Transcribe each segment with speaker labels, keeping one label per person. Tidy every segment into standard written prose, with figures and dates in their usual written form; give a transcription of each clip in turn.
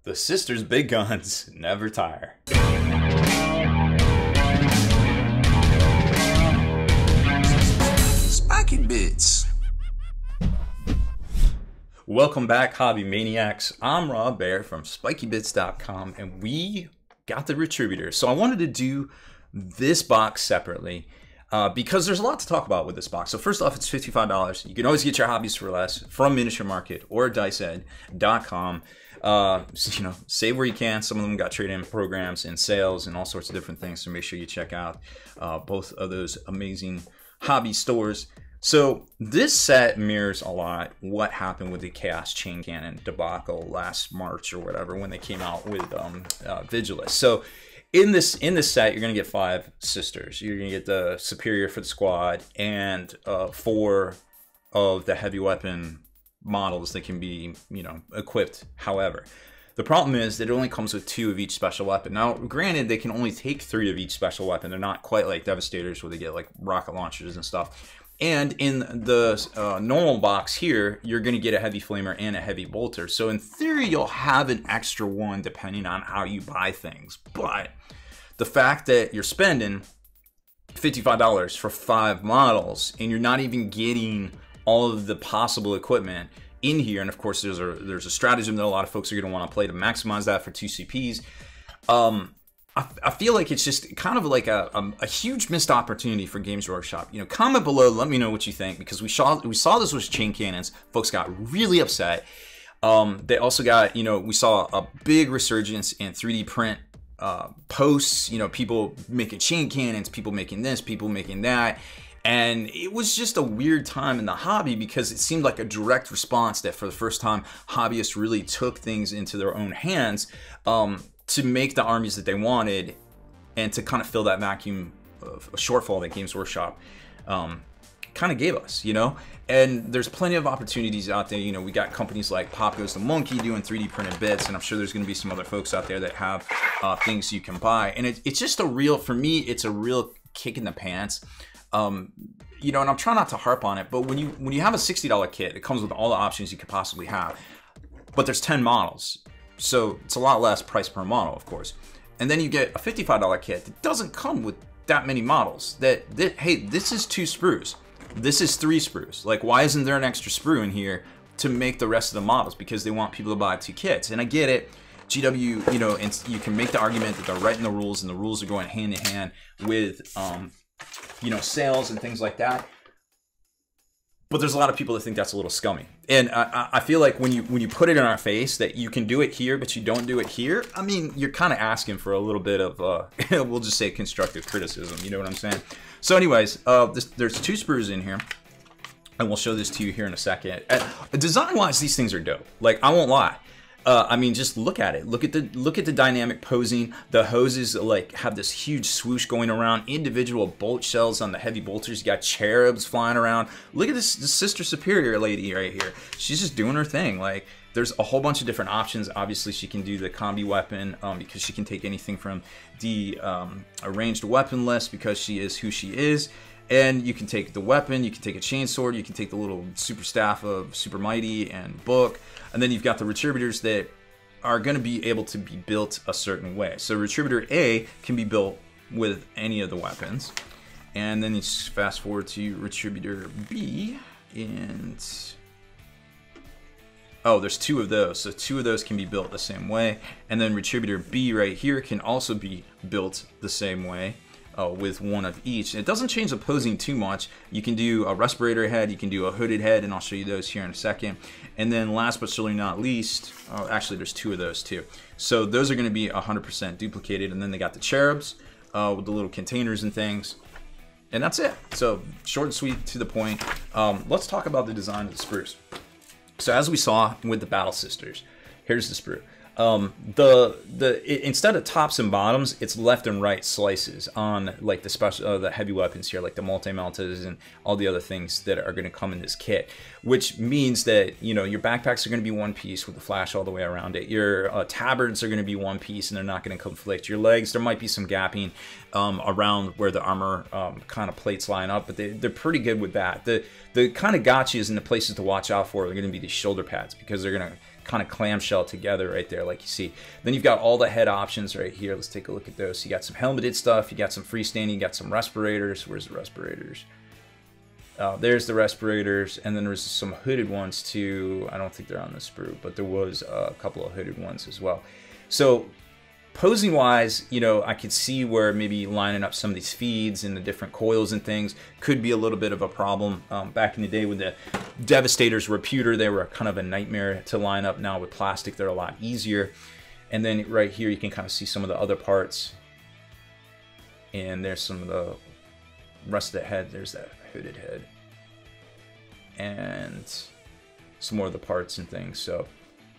Speaker 1: The Sisters' big guns never tire.
Speaker 2: Spiky Bits.
Speaker 1: Welcome back, Hobby Maniacs. I'm Baer from SpikyBits.com, and we got the Retributors. So I wanted to do this box separately because there's a lot to talk about with this box. So first off, it's $55. You can always get your hobbies for less from Miniature Market or DiceEd.com. Save where you can. Some of them got trade-in programs and sales and all sorts of different things. So make sure you check out both of those amazing hobby stores. So this set mirrors a lot what happened with the Chaos Chain Cannon debacle last March or whatever when they came out with Vigilus. So in this set, you're gonna get 5 sisters. You're gonna get the Superior for the squad and 4 of the heavy weapon models that can be, equipped. However, the problem is that it only comes with 2 of each special weapon. Now, granted, they can only take 3 of each special weapon. They're not quite like Devastators where they get like rocket launchers and stuff. And in the normal box here, you're going to get a heavy flamer and a heavy bolter. So in theory, you'll have an extra one depending on how you buy things. But the fact that you're spending $55 for 5 models and you're not even getting all of the possible equipment in here, and of course there's a stratagem that a lot of folks are going to want to play to maximize that for 2 CPs. I feel like it's just kind of like a huge missed opportunity for Games Workshop. Comment below, let me know what you think, because we saw this with chain cannons. Folks got really upset. They also got, we saw a big resurgence in 3D print posts. People making chain cannons, people making this, people making that. And it was just a weird time in the hobby because it seemed like a direct response that for the first time, hobbyists really took things into their own hands to make the armies that they wanted and to kind of fill that vacuum of a shortfall that Games Workshop kind of gave us, And there's plenty of opportunities out there. We got companies like Pop Goes the Monkey doing 3D printed bits, and I'm sure there's going to be some other folks out there that have things you can buy. And it's just for me, it's a real kick in the pants. And I'm trying not to harp on it, but when you have a $60 kit, it comes with all the options you could possibly have, but there's 10 models, so it's a lot less price per model, of course. And then you get a $55 kit that doesn't come with that many models. Hey, this is 2 sprues, this is 3 sprues. Like, why isn't there an extra sprue in here to make the rest of the models? Because they want people to buy 2 kits, and I get it. GW, and you can make the argument that they're writing the rules, and the rules are going hand in hand with sales and things like that. But there's a lot of people that think that's a little scummy. And I feel like when you put it in our face that you can do it here, but you don't do it here, I mean, you're kind of asking for a little bit of, we'll just say constructive criticism, you know what I'm saying? So anyways, there's 2 sprues in here, and we'll show this to you here in a second. Design-wise, these things are dope. Like, I won't lie. I mean, just look at it. Look at the dynamic posing. The hoses like have this huge swoosh going around. Individual bolt shells on the heavy bolters. You got cherubs flying around. Look at this Sister Superior lady right here. She's just doing her thing. Like, there's a whole bunch of different options. Obviously, she can do the combi weapon because she can take anything from the ranged weapon list because she is who she is. And you can take the weapon, you can take a chainsword, you can take the little super staff of Super Mighty and Book, and then you've got the Retributors that are going to be able to be built a certain way. So Retributor A can be built with any of the weapons, and then you just fast forward to Retributor B, and there's 2 of those, so 2 of those can be built the same way, and then Retributor B right here can also be built the same way. With 1 of each. It doesn't change the posing too much. You can do a respirator head, you can do a hooded head, and I'll show you those here in a second. And then last but certainly not least, actually there's 2 of those too. So those are going to be 100% duplicated, and then they got the cherubs with the little containers and things. And that's it. So short and sweet, to the point. Let's talk about the design of the sprues. So as we saw with the Battle Sisters, here's the sprue. Instead of tops and bottoms, it's left and right slices on like the heavy weapons here, like the multi-meltas and all the other things that are going to come in this kit, which means that your backpacks are going to be 1 piece with the flash all the way around it. Your tabards are going to be 1 piece and they're not going to conflict. Your legs, there might be some gapping around where the armor kind of plates line up, but they're pretty good with that. The kind of gotchas and the places to watch out for are going to be the shoulder pads, because they're going to kind of clamshell together right there, like you see. Then you've got all the head options right here. Let's take a look at those. So you got some helmeted stuff, you got some freestanding, you got some respirators. Where's the respirators? There's the respirators, and then there's some hooded ones too. I don't think they're on the sprue, but there was a couple of hooded ones as well. So posing wise, you know, I could see where maybe lining up some of these feeds and the different coils and things could be a little bit of a problem. Back in the day with the Devastator's Reputer, they were kind of a nightmare to line up. Now with plastic, they're a lot easier. And then right here, you can kind of see some of the other parts. And there's some of the rest of the head. There's that hooded head. And some more of the parts and things. So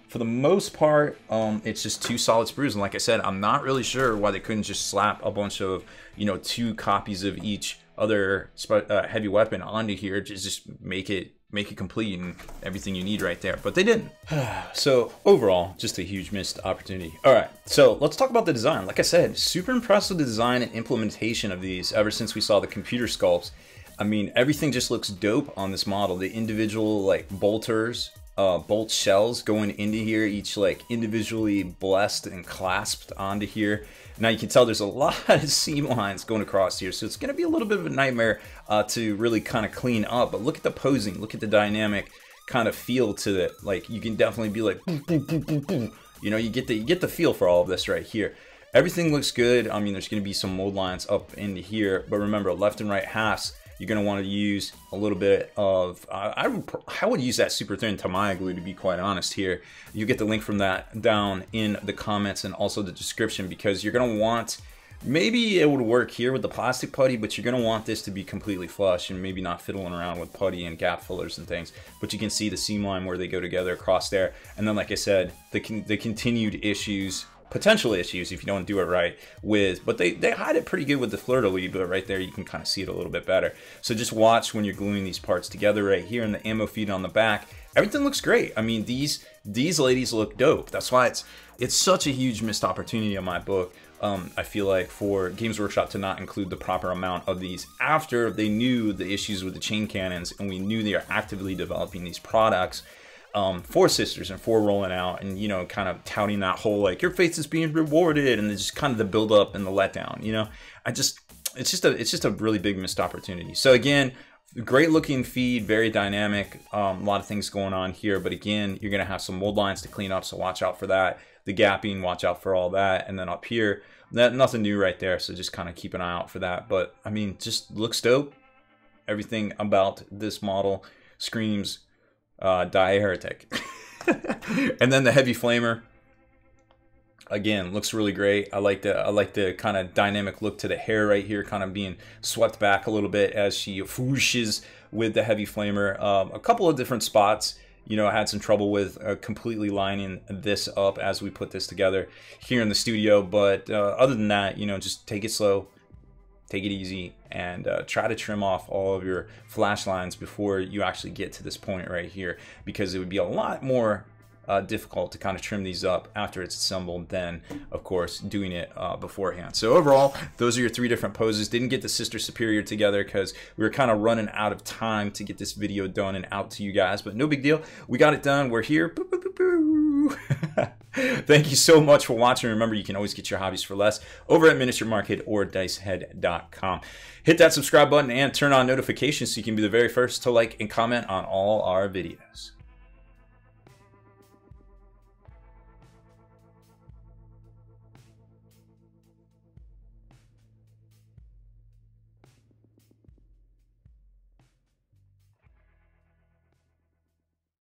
Speaker 1: for the most part, it's just 2 solid sprues. And like I said, I'm not really sure why they couldn't just slap a bunch of, you know, 2 copies of each other heavy weapon onto here. Just make it complete and everything you need right there. But they didn't. So overall, just a huge missed opportunity. All right, so let's talk about the design. Like I said, super impressed with the design and implementation of these ever since we saw the computer sculpts. I mean, everything just looks dope on this model. The individual like bolters, bolt shells going into here, each like individually blessed and clasped onto here. Now you can tell there's a lot of seam lines going across here, so it's going to be a little bit of a nightmare to really kind of clean up. But look at the posing, look at the dynamic kind of feel to it. Like you can definitely be like, boom, boom, boom, boom, boom. You know, you get the feel for all of this right here. Everything looks good. I mean, there's going to be some mold lines up into here, but remember, left and right halves, you're going to want to use a little bit of, I would use that super thin Tamiya glue, to be quite honest here. You get the link from that down in the comments and also the description, because you're going to want, maybe it would work here with the plastic putty, but you're going to want this to be completely flush and maybe not fiddling around with putty and gap fillers and things. But you can see the seam line where they go together across there. And then, like I said, the continued issues, potential issues if you don't do it right with, but they hide it pretty good with the fleur-de-lis, but right there you can kind of see it a little bit better. So just watch when you're gluing these parts together right here, and the ammo feed on the back. Everything looks great. I mean, these ladies look dope. That's why it's such a huge missed opportunity in my book. I feel like for Games Workshop to not include the proper amount of these after they knew the issues with the chain cannons, and we knew they are actively developing these products for Sisters and for rolling out, and you know, kind of touting that whole like your faith is being rewarded, and just kind of the build up and the letdown. You know, it's just a really big missed opportunity. So again, great looking feed, very dynamic, a lot of things going on here, but again, you're gonna have some mold lines to clean up, so watch out for that. The gapping, watch out for all that. And then up here, nothing new right there, so just kind of keep an eye out for that. But I mean, just looks dope. Everything about this model screams die a heretic. And then the heavy flamer, again, looks really great. I like the kind of dynamic look to the hair right here, kind of being swept back a little bit as she whooshes with the heavy flamer. A couple of different spots, you know, I had some trouble with completely lining this up as we put this together here in the studio. But other than that, you know, just take it slow, take it easy, and try to trim off all of your flash lines before you actually get to this point right here, because it would be a lot more difficult to kind of trim these up after it's assembled than, of course, doing it beforehand. So overall, those are your 3 different poses. Didn't get the Sister Superior together because we were kind of running out of time to get this video done and out to you guys, but no big deal. We got it done. We're here. Boo, boo, boo, boo. Thank you so much for watching. Remember, you can always get your hobbies for less over at Miniature Market or dicehead.com. Hit that subscribe button and turn on notifications so you can be the very first to like and comment on all our videos.